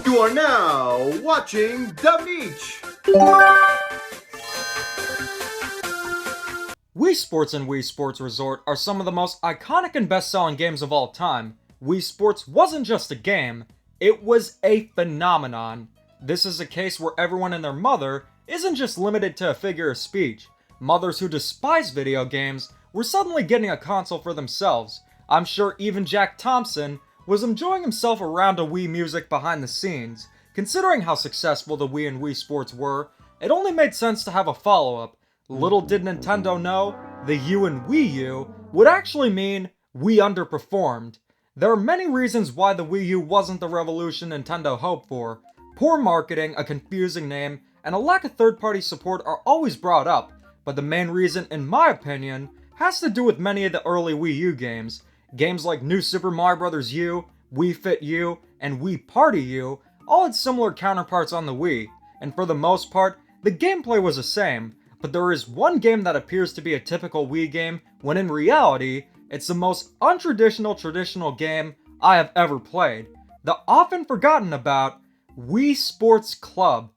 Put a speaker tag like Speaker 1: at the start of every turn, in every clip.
Speaker 1: You are now watching The Meech.
Speaker 2: Wii Sports and Wii Sports Resort are some of the most iconic and best-selling games of all time. Wii Sports wasn't just a game, it was a phenomenon. This is a case where everyone and their mother isn't just limited to a figure of speech. Mothers who despise video games were suddenly getting a console for themselves. I'm sure even Jack Thompson was enjoying himself around a Wii music behind the scenes. Considering how successful the Wii and Wii Sports were, it only made sense to have a follow-up. Little did Nintendo know, the U in Wii U would actually mean we underperformed. There are many reasons why the Wii U wasn't the revolution Nintendo hoped for. Poor marketing, a confusing name, and a lack of third-party support are always brought up, but the main reason, in my opinion, has to do with many of the early Wii U games. Games like New Super Mario Bros. U, Wii Fit U, and Wii Party U all had similar counterparts on the Wii, and for the most part, the gameplay was the same. But there is one game that appears to be a typical Wii game, when in reality, it's the most untraditional traditional game I have ever played. The often forgotten about Wii Sports Club.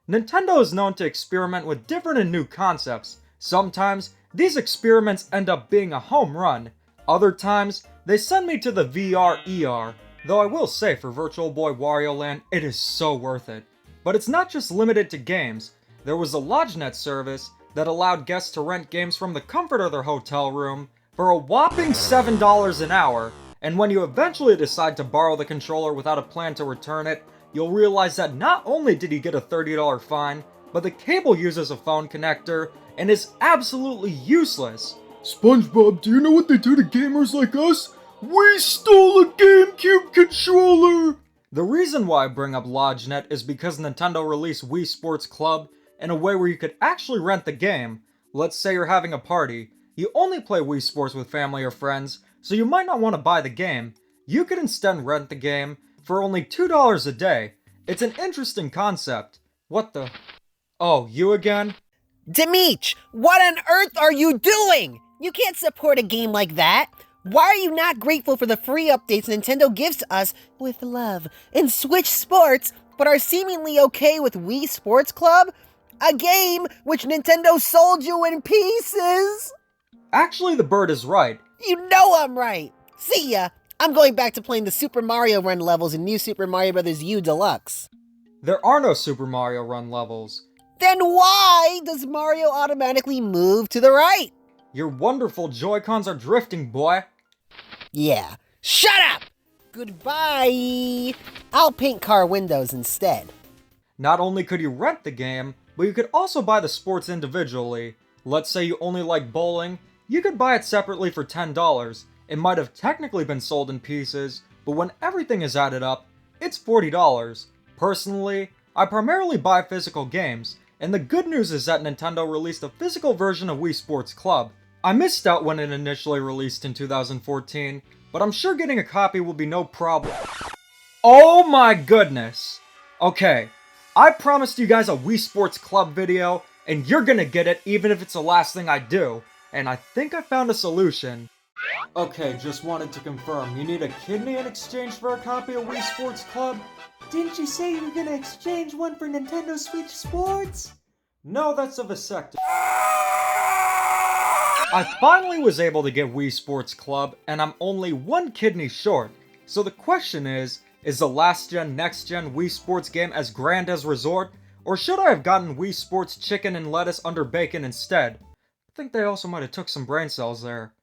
Speaker 2: Nintendo is known to experiment with different and new concepts. Sometimes, these experiments end up being a home run. Other times, they send me to the VR-ER, though I will say for Virtual Boy Wario Land, it is so worth it. But it's not just limited to games. There was a LodgeNet service that allowed guests to rent games from the comfort of their hotel room for a whopping $7 an hour, and when you eventually decide to borrow the controller without a plan to return it, you'll realize that not only did you get a $30 fine, but the cable uses a phone connector and is absolutely useless.
Speaker 3: SpongeBob, do you know what they do to gamers like us? We stole a GameCube controller!
Speaker 2: The reason why I bring up LodgeNet is because Nintendo released Wii Sports Club in a way where you could actually rent the game. Let's say you're having a party. You only play Wii Sports with family or friends, so you might not want to buy the game. You could instead rent the game for only $2 a day. It's an interesting concept. What the... Oh, you again?
Speaker 4: Demeech, what on earth are you doing? You can't support a game like that. Why are you not grateful for the free updates Nintendo gives to us with love in Switch Sports, but are seemingly okay with Wii Sports Club? A game which Nintendo sold you in pieces!
Speaker 2: Actually, the bird is right.
Speaker 4: You know I'm right. See ya. I'm going back to playing the Super Mario Run levels in New Super Mario Bros. U Deluxe.
Speaker 2: There are no Super Mario Run levels.
Speaker 4: Then why does Mario automatically move to the right?
Speaker 2: Your wonderful Joy-Cons are drifting, boy.
Speaker 4: Yeah. Shut up! Goodbye! I'll paint car windows instead.
Speaker 2: Not only could you rent the game, but you could also buy the sports individually. Let's say you only like bowling, you could buy it separately for $10. It might have technically been sold in pieces, but when everything is added up, it's $40. Personally, I primarily buy physical games, and the good news is that Nintendo released a physical version of Wii Sports Club. I missed out when it initially released in 2014, but I'm sure getting a copy will be no problem. Oh my goodness! Okay, I promised you guys a Wii Sports Club video, and you're gonna get it even if it's the last thing I do. And I think I found a solution. Okay, just wanted to confirm, you need a kidney in exchange for a copy of Wii Sports Club? Didn't you say you were gonna exchange one for Nintendo Switch Sports? No, that's a vasectomy. I finally was able to get Wii Sports Club, and I'm only one kidney short. So the question is the last-gen, next-gen Wii Sports game as grand as Resort? Or should I have gotten Wii Sports Chicken and Lettuce under Bacon instead? I think they also might have took some brain cells there.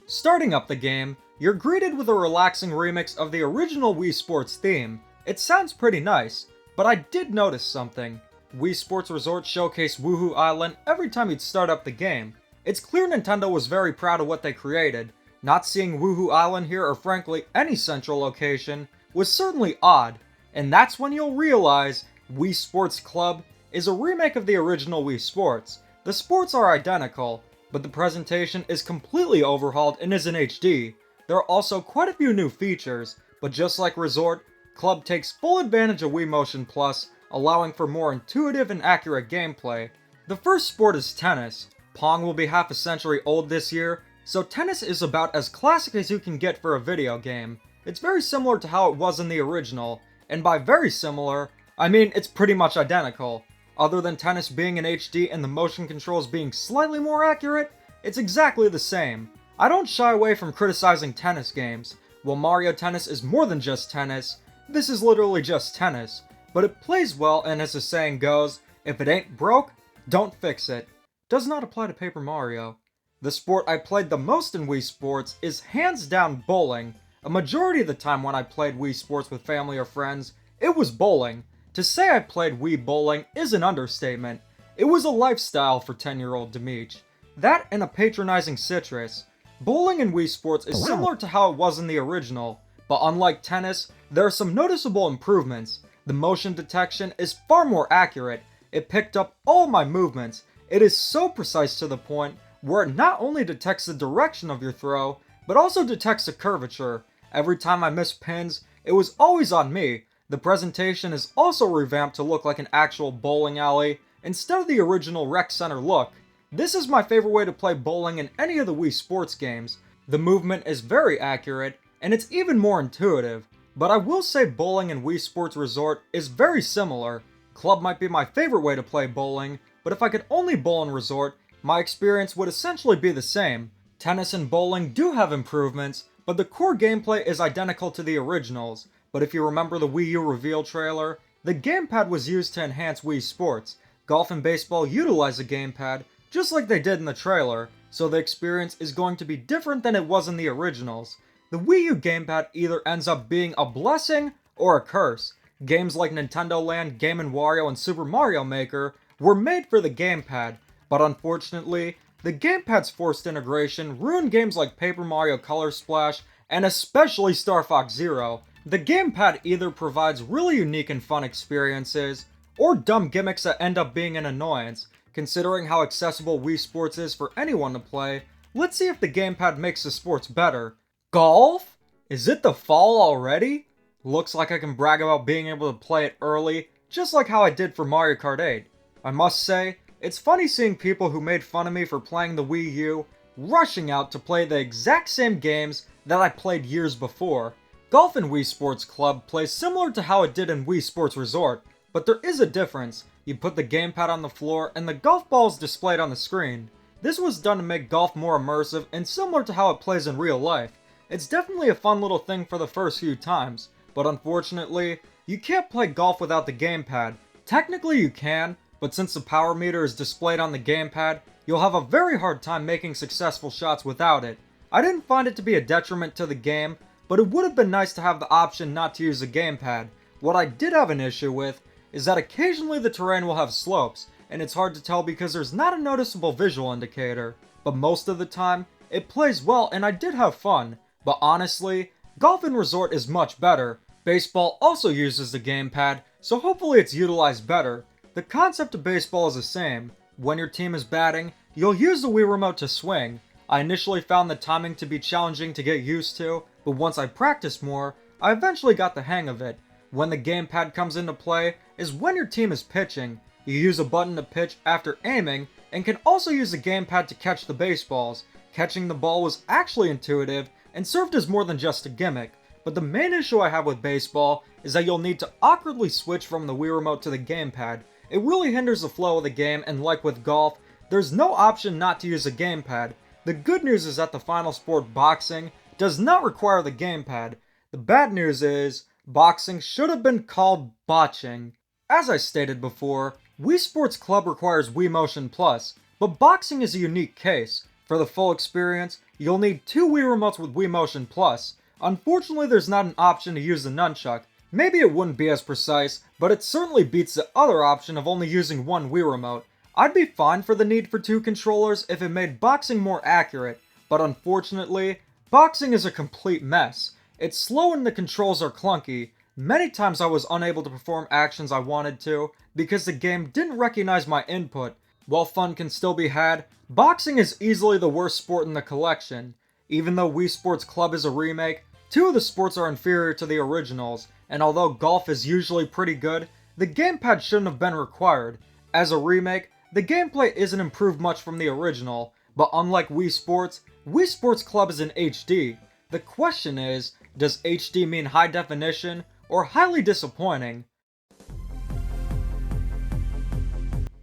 Speaker 2: Starting up the game, you're greeted with a relaxing remix of the original Wii Sports theme. It sounds pretty nice, but I did notice something. Wii Sports Resort showcased Woohoo Island every time you'd start up the game. It's clear Nintendo was very proud of what they created. Not seeing Woohoo Island here, or frankly any central location, was certainly odd. And that's when you'll realize Wii Sports Club is a remake of the original Wii Sports. The sports are identical, but the presentation is completely overhauled and is in HD. There are also quite a few new features, but just like Resort, Club takes full advantage of Wii Motion Plus, allowing for more intuitive and accurate gameplay. The first sport is tennis. Pong will be half a century old this year, so tennis is about as classic as you can get for a video game. It's very similar to how it was in the original, and by very similar, I mean it's pretty much identical. Other than tennis being in HD and the motion controls being slightly more accurate, it's exactly the same. I don't shy away from criticizing tennis games. While Mario Tennis is more than just tennis, this is literally just tennis. But it plays well, and as the saying goes, if it ain't broke, don't fix it. Does not apply to Paper Mario. The sport I played the most in Wii Sports is hands down bowling. A majority of the time when I played Wii Sports with family or friends, it was bowling. To say I played Wii bowling is an understatement. It was a lifestyle for 10-year-old Demich. That and a patronizing Citrus. Bowling in Wii Sports is similar to how it was in the original, but unlike tennis, there are some noticeable improvements. The motion detection is far more accurate. It picked up all my movements. It is so precise to the point where it not only detects the direction of your throw, but also detects the curvature. Every time I missed pins, it was always on me. The presentation is also revamped to look like an actual bowling alley, instead of the original rec center look. This is my favorite way to play bowling in any of the Wii Sports games. The movement is very accurate, and it's even more intuitive. But I will say bowling in Wii Sports Resort is very similar. Club might be my favorite way to play bowling, but if I could only bowl in Resort, my experience would essentially be the same. Tennis and bowling do have improvements, but the core gameplay is identical to the originals. But if you remember the Wii U reveal trailer, the gamepad was used to enhance Wii Sports. Golf and baseball utilize the gamepad, just like they did in the trailer, so the experience is going to be different than it was in the originals. The Wii U gamepad either ends up being a blessing or a curse. Games like Nintendo Land, Game & Wario, and Super Mario Maker were made for the gamepad, but unfortunately, the gamepad's forced integration ruined games like Paper Mario Color Splash, and especially Star Fox Zero. The gamepad either provides really unique and fun experiences, or dumb gimmicks that end up being an annoyance. Considering how accessible Wii Sports is for anyone to play, let's see if the gamepad makes the sports better. Golf? Is it the fall already? Looks like I can brag about being able to play it early, just like how I did for Mario Kart 8. I must say, it's funny seeing people who made fun of me for playing the Wii U rushing out to play the exact same games that I played years before. Golf in Wii Sports Club plays similar to how it did in Wii Sports Resort, but there is a difference. You put the gamepad on the floor and the golf ball is displayed on the screen. This was done to make golf more immersive and similar to how it plays in real life. It's definitely a fun little thing for the first few times, but unfortunately, you can't play golf without the gamepad. Technically you can, but since the power meter is displayed on the gamepad, you'll have a very hard time making successful shots without it. I didn't find it to be a detriment to the game, but it would have been nice to have the option not to use the gamepad. What I did have an issue with is that occasionally the terrain will have slopes, and it's hard to tell because there's not a noticeable visual indicator. But most of the time, it plays well and I did have fun. But honestly, Golf in Resort is much better. Baseball also uses the gamepad, so hopefully it's utilized better. The concept of baseball is the same. When your team is batting, you'll use the Wii Remote to swing. I initially found the timing to be challenging to get used to, but once I practiced more, I eventually got the hang of it. When the gamepad comes into play is when your team is pitching. You use a button to pitch after aiming, and can also use the gamepad to catch the baseballs. Catching the ball was actually intuitive, and served as more than just a gimmick. But the main issue I have with baseball is that you'll need to awkwardly switch from the Wii Remote to the gamepad. It really hinders the flow of the game, and like with golf, there's no option not to use a gamepad. The good news is that the final sport, boxing, does not require the gamepad. The bad news is, boxing should have been called botching. As I stated before, Wii Sports Club requires Wii Motion Plus, but boxing is a unique case. For the full experience, you'll need 2 Wii Remotes with Wii Motion Plus. Unfortunately, there's not an option to use the nunchuck. Maybe it wouldn't be as precise, but it certainly beats the other option of only using 1 Wii Remote. I'd be fine for the need for 2 controllers if it made boxing more accurate, but unfortunately, boxing is a complete mess. It's slow and the controls are clunky. Many times I was unable to perform actions I wanted to because the game didn't recognize my input. While fun can still be had, boxing is easily the worst sport in the collection. Even though Wii Sports Club is a remake, 2 of the sports are inferior to the originals, and although golf is usually pretty good, the gamepad shouldn't have been required. As a remake, the gameplay isn't improved much from the original, but unlike Wii Sports Club is in HD. The question is, Does HD mean high definition or highly disappointing?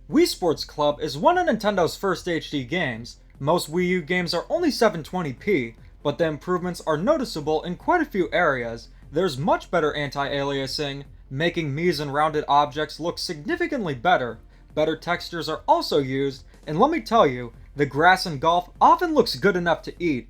Speaker 2: Wii Sports Club is one of Nintendo's first HD games. Most Wii U games are only 720p, but the improvements are noticeable in quite a few areas. There's much better anti-aliasing, making Mii's and rounded objects look significantly better. Better textures are also used, and let me tell you, the grass in golf often looks good enough to eat.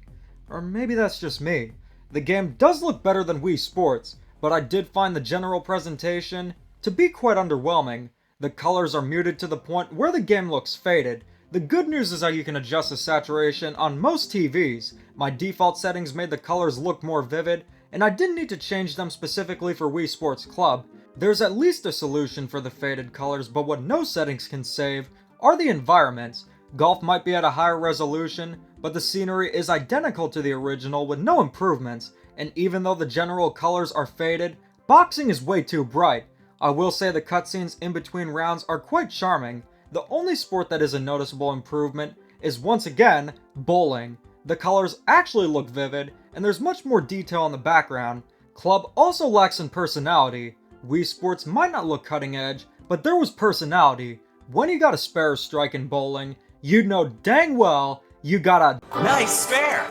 Speaker 2: Or maybe that's just me. The game does look better than Wii Sports, but I did find the general presentation to be quite underwhelming. The colors are muted to the point where the game looks faded. The good news is that you can adjust the saturation on most TVs. My default settings made the colors look more vivid, and I didn't need to change them specifically for Wii Sports Club. There's at least a solution for the faded colors, but what no settings can save are the environments. Golf might be at a higher resolution, but the scenery is identical to the original with no improvements, and even though the general colors are faded, boxing is way too bright. I will say the cutscenes in between rounds are quite charming. The only sport that is a noticeable improvement is once again, bowling. The colors actually look vivid, and there's much more detail in the background. Club also lacks in personality. Wii Sports might not look cutting edge, but there was personality. When you got a spare strike in bowling, you'd know dang well you got a
Speaker 5: nice spare.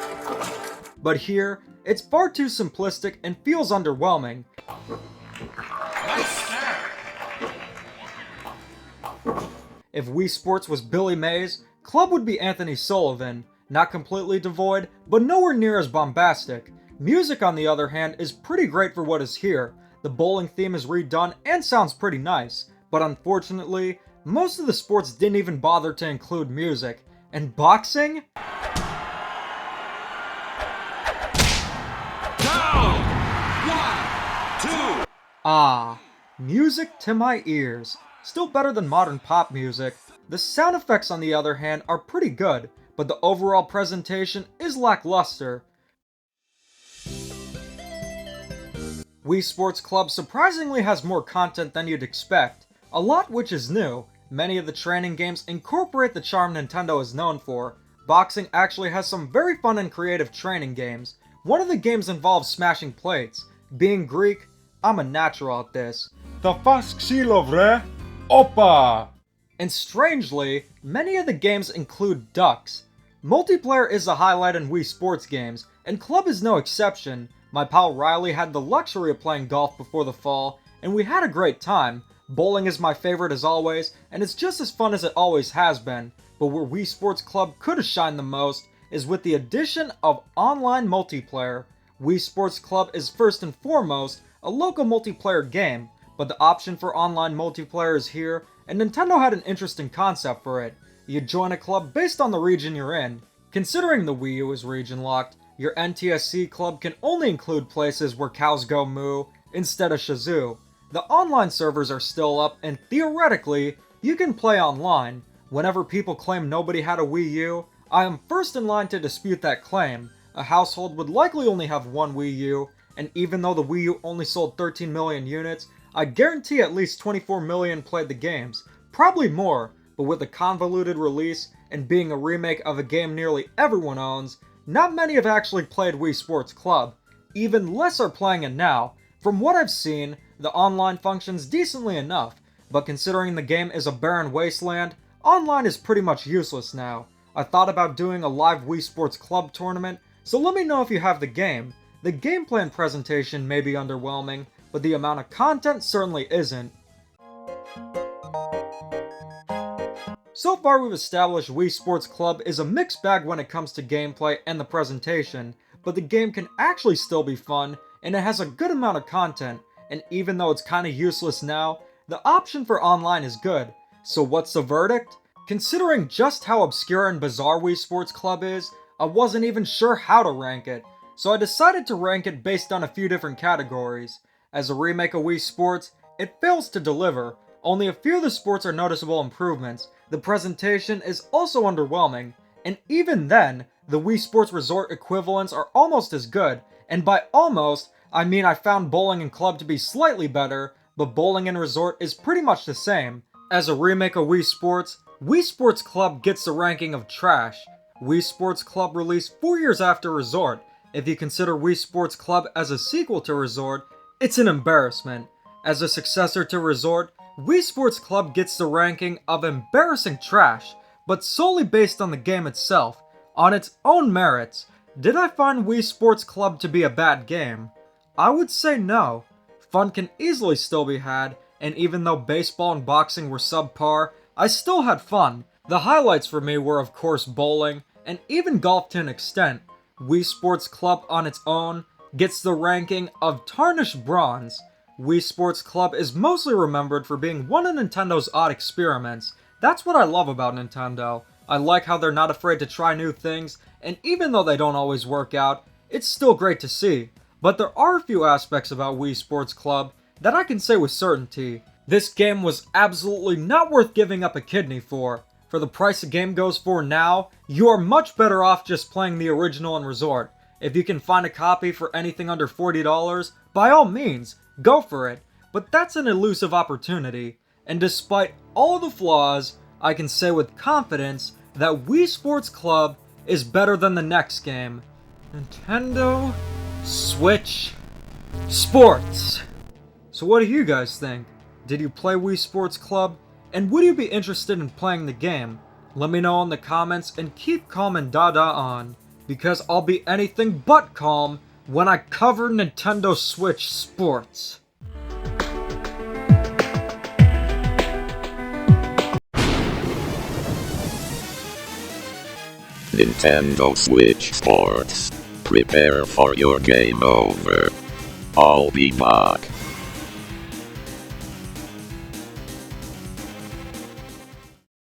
Speaker 2: But here, it's far too simplistic and feels underwhelming. If Wii Sports was Billy Mays, Club would be Anthony Sullivan. Not completely devoid, but nowhere near as bombastic. Music, on the other hand, is pretty great for what is here. The bowling theme is redone and sounds pretty nice, but unfortunately, most of the sports didn't even bother to include music. And boxing?
Speaker 5: Down! 1, 2.
Speaker 2: Ah, music to my ears. Still better than modern pop music. The sound effects, on the other hand, are pretty good, but the overall presentation is lackluster. Wii Sports Club surprisingly has more content than you'd expect, a lot which is new. Many of the training games incorporate the charm Nintendo is known for. Boxing actually has some very fun and creative training games. One of the games involves smashing plates. Being Greek, I'm a natural at this.
Speaker 3: The fast xilovre, opa!
Speaker 2: And strangely, many of the games include ducks. Multiplayer is a highlight in Wii Sports games, and Club is no exception. My pal Riley had the luxury of playing golf before the fall, and we had a great time. Bowling is my favorite as always, and it's just as fun as it always has been. But where Wii Sports Club could have shined the most is with the addition of online multiplayer. Wii Sports Club is first and foremost a local multiplayer game, but the option for online multiplayer is here, and Nintendo had an interesting concept for it. You join a club based on the region you're in. Considering the Wii U is region locked, your NTSC club can only include places where cows go moo instead of Shazoo. The online servers are still up, and theoretically, you can play online. Whenever people claim nobody had a Wii U, I am first in line to dispute that claim. A household would likely only have one Wii U, and even though the Wii U only sold 13 million units, I guarantee at least 24 million played the games. Probably more, but with a convoluted release and being a remake of a game nearly everyone owns, not many have actually played Wii Sports Club. Even less are playing it now. From what I've seen, the online functions decently enough, but considering the game is a barren wasteland, online is pretty much useless now. I thought about doing a live Wii Sports Club tournament, so let me know if you have the game. The gameplay and presentation may be underwhelming, but the amount of content certainly isn't. So far we've established Wii Sports Club is a mixed bag when it comes to gameplay and the presentation, but the game can actually still be fun, and it has a good amount of content, and even though it's kinda useless now, the option for online is good. So what's the verdict? Considering just how obscure and bizarre Wii Sports Club is, I wasn't even sure how to rank it, so I decided to rank it based on a few different categories. As a remake of Wii Sports, it fails to deliver. Only a few of the sports are noticeable improvements. The presentation is also underwhelming, and even then, the Wii Sports Resort equivalents are almost as good, and by almost, I mean I found Bowling and Club to be slightly better, but Bowling and Resort is pretty much the same. As a remake of Wii Sports Club gets the ranking of trash. Wii Sports Club released 4 years after Resort. If you consider Wii Sports Club as a sequel to Resort, it's an embarrassment. As a successor to Resort, Wii Sports Club gets the ranking of embarrassing trash, but solely based on the game itself, on its own merits. Did I find Wii Sports Club to be a bad game? I would say no. Fun can easily still be had, and even though baseball and boxing were subpar, I still had fun. The highlights for me were of course bowling, and even golf to an extent. Wii Sports Club on its own gets the ranking of tarnished bronze. Wii Sports Club is mostly remembered for being one of Nintendo's odd experiments. That's what I love about Nintendo. I like how they're not afraid to try new things, and even though they don't always work out, it's still great to see. But there are a few aspects about Wii Sports Club that I can say with certainty. This game was absolutely not worth giving up a kidney for. For the price a game goes for now, you are much better off just playing the original in Resort. If you can find a copy for anything under $40, by all means, go for it. But that's an elusive opportunity. And despite all the flaws, I can say with confidence that Wii Sports Club is better than the next game. Nintendo Switch Sports. So what do you guys think? Did you play Wii Sports Club? And would you be interested in playing the game? Let me know in the comments and keep calm and dada on, because I'll be anything but calm when I cover Nintendo Switch Sports.
Speaker 6: Nintendo Switch Sports. Prepare for your game over. I'll be back.